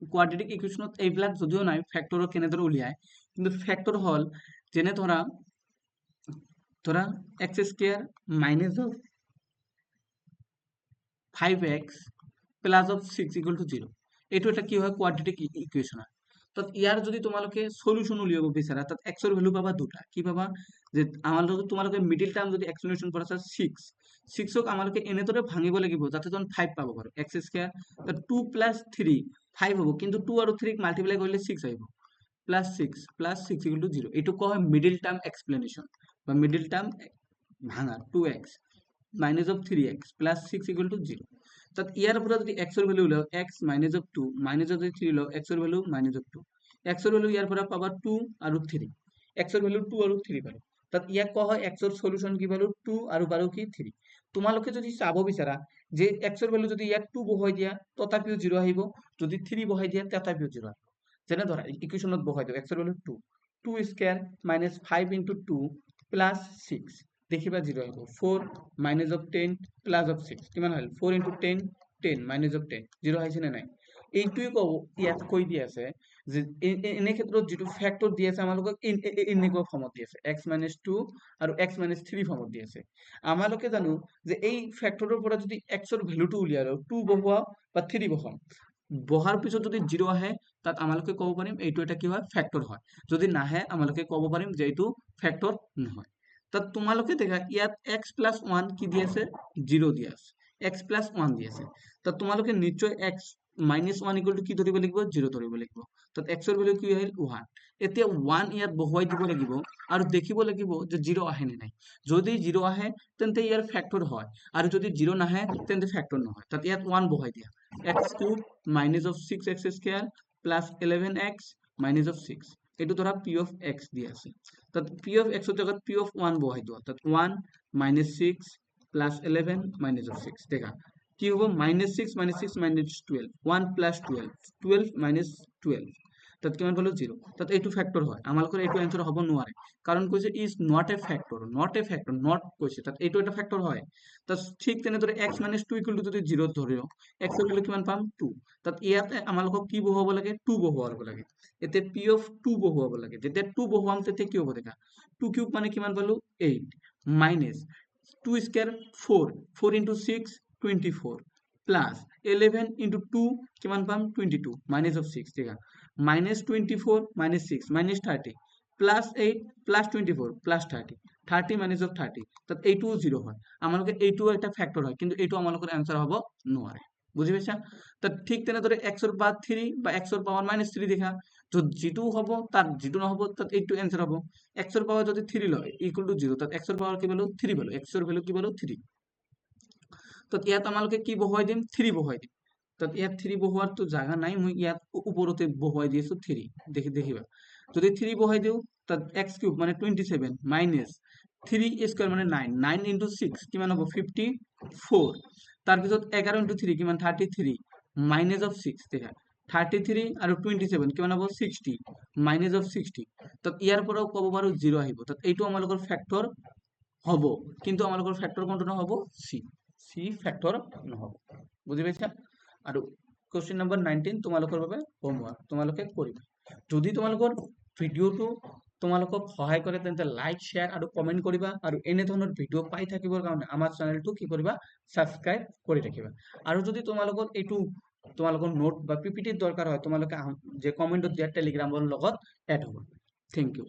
কোয়াড্ৰেটিক ইকুয়েশনত এইবিলাক যদিও নাই ফ্যাক্টৰ কেনেদৰে উলিয়ায় কিন্তু ফ্যাক্টৰ হল যেনে ধৰা x square minus of 5x plus of 6 equal to 0 এইটো এটা কি হয় কোয়াড্রেটিক ইকুয়েশন হয় তো ইয়াৰ যদি তোমালোকে সলিউশন উলিয়াব বিচাৰা তাত x এর ভ্যালু পাবা দুটা কি পাবা যে আমালোকে তোমালোকে মিডল টার্ম যদি এক্সপ্লেনেশন কৰা আছে 6 6ক আমালোকে এনেদৰে ভাঙিব লাগিব যাতে তুমি 5 পাব পাৰো x স্কয়াৰ তো 2 প্লাস 3 5 হ'ব কিন্তু 2 আৰু 3 ক মাল্টিপ্লাই কৰিলে 6 আহিব প্লাস 6 ইকুয়াল টু 0 এইটো কয় মিডল টার্ম এক্সপ্লেনেশন বা মিডল টার্ম ভাঙা 2x minus of 3x plus 6 equal to 0 তাত ইয়াৰ পৰা যদি x এর ভ্যালু লও x minus of 2 minus of 3 লও x এর ভ্যালু minus of 2 x এর ভ্যালু ইয়াৰ পৰা পাবা 2 আৰু 3 x এৰ ভ্যালু 2 আৰু 3 পালো তাত ইয়াক কোৱা হয় x এৰ সলিউশন কি পালো 2 আৰু পালো কি 3 তোমালোকে যদি চাব বিচাৰা যে x এর ভ্যালু যদি ইয়াত 2 বহাই দিয়া তথাপিও 0 আহিব যদি 3 বহাই দিয়া তথাপিও 0 আহিব যেনে ধৰা ইকুয়েশনত বহাই দিও x এর value 2 2 square minus 5 into 2 plus 6 দেখিবা 0 আহিব 4 minus of 10 plus of 6 কিমান হল 4 into 10 10 minus of 10 0 আহিছে না নাই এইটোই কও ইয়াত কৈ দি আছে যে এনে ক্ষেত্ৰত যেটো ফ্যাক্টৰ দি আছে আমালোকক এনেকুৱা ফৰ্মত দি আছে x - 2 আৰু x - 3 ফৰ্মত দি আছে আমালোকে জানো যে এই ফ্যাক্টৰৰ পৰা যদি x এৰ ভ্যালুটো উলিয়াই লও 2 বহোৱা বা 3 বহাম বহাৰ পিছত যদি 0 আহে তাত আমালোকে ক'ব পাৰিম এইটো এটা কি হয় ফ্যাক্টৰ হয় যদি নাহে আমালোকে ক'ব পাৰিম যে এইটো ফ্যাক্টৰ নহয় তাত তোমালোকে দেখা ইয়াত x plus 1 কি দি আছে 0 দি আছে x plus 1 দি আছে তাত তোমালোকে নিশ্চয় x minus 1 equal to কি ধৰিব লাগিব 0 ধৰিব লাগিব তাত x এৰ ভ্যালু কি আহিল 1 এতিয়া 1 ইয়াত বহুৱাই দিব লাগিব আৰু দেখিব লাগিব যে 0 আহে নে নাই যদি 0 আহে তেন্তে ইয়াৰ ফ্যাক্টৰ হয় আৰু যদি 0 নাহে তেন্তে ফ্যাক্টৰ নহয় তাত ইয়াত 1 বহুৱাই দিয়া x cube minus of 6x square plus 11x minus of 6 এইটো ধৰা p of x দি আছে তাত p of x এর জায়গাত p of 1 বহাই দিও তাত 1 minus 6 plus 11 minus of 6 দেখা কি হ'ব minus 6 minus 6 minus 12 1 plus 12 12 minus 12 তাত কিমান পালো 0 তাত এইটো ফ্যাক্টৰ হয় আমালোকৰ এইটো आंसर হ'ব নোৱাৰে কাৰণ কৈছে is not a factor not কৈছে তাত এইটো এটা ফ্যাক্টৰ হয় তাত ঠিক তেনেদৰে x - 2 equal to যদি 0 ধৰিও x এৰ ভ্যালু কিমান পাম 2 তাত ইয়াতে আমালোকক কি বহুৱাব লাগে 2 বহুৱাব লাগে এতে p of 2 বহুৱাব লাগে যেতিয়া 2 বহুৱাম তেতিয়া কি হ'ব দেখা 2 কিউব মানে কিমান পালো 8 minus 2 square 4 4 into 6 24 plus 11 into 2 কিমান পাম 22 minus of 6 দেখা minus 24 minus 6 minus 30 plus 8 plus 24 plus 30 30 minus of 30 তাত এইটোও 0 হয় আমালোকে এইটোও একটা ফ্যাক্টর হয় কিন্তু এইটো আমালোকৰ आंसर হ'ব নোৱাৰে বুজি পাইছা তাত ঠিক তেনেদৰে x এর পাওয়ার 3 বা x এর পাওয়ার -3 দেখা তো যেটো হ'ব তার যেটো নহব তাত এইটো आंसर হ'ব x এর পাওয়ার যদি 3 লয় ইকুয়াল টু 0 তাত x এর পাওয়ার কি পালো 3 পালো x এর ভ্যালু কি পালো 3 তো ইয়াত আমালোকে কি বহুৱাই দিম 3 বহুৱাই দিম তাত ইয়াত 3 বহুৱাৰ তো জাগা নাই মই ইয়াত ওপৰতে বহুৱাই দিছো 3 দেখিবা যদি 3 বহুৱাই দিও তাত x কিউব মানে 27 মাইনাস 3 স্কয়ার মানে 9 9 into 6 কিমান হ'ব 54 তার পিছত 11 into 3 কিমান 33 মাইনাস অফ 6 দেখা 33 আৰু 27 কিমান হ'ব 60 মাইনাস অফ 60 তাত ইয়াৰ পৰাও ক'ব পাৰো 0 আহিব তাত এইটো আমালোকৰ ফ্যাক্টৰ হ'ব কিন্তু আমালোকৰ ফ্যাক্টৰ কোনটো নহব c ফ্যাক্টৰ নহব বুজি পাইছা আৰু কোশ্চেন নম্বৰ 19 তোমালোকৰ বাবে হোমৱৰ্ক তোমালোকে কৰিবা যদি তোমালোকৰ ভিডিওটো তোমালোকক সহায় কৰে তেন্তে লাইক শেয়াৰ আৰু কমেন্ট কৰিবা আৰু এনে ধৰণৰ ভিডিও পাই থাকিবৰ কাৰণে আমাৰ চেনেলটো কি কৰিবা সাবস্ক্ৰাইব কৰি ৰাখিবা আৰু যদি তোমালোকৰ এইটো তোমালোকৰ নোট বা পিপিটিৰ দৰকাৰ হয় তোমালোকে যে কমেন্টত দিয়া টেলিগ্ৰামৰ লগত এড হ'ব থেংক ইউ।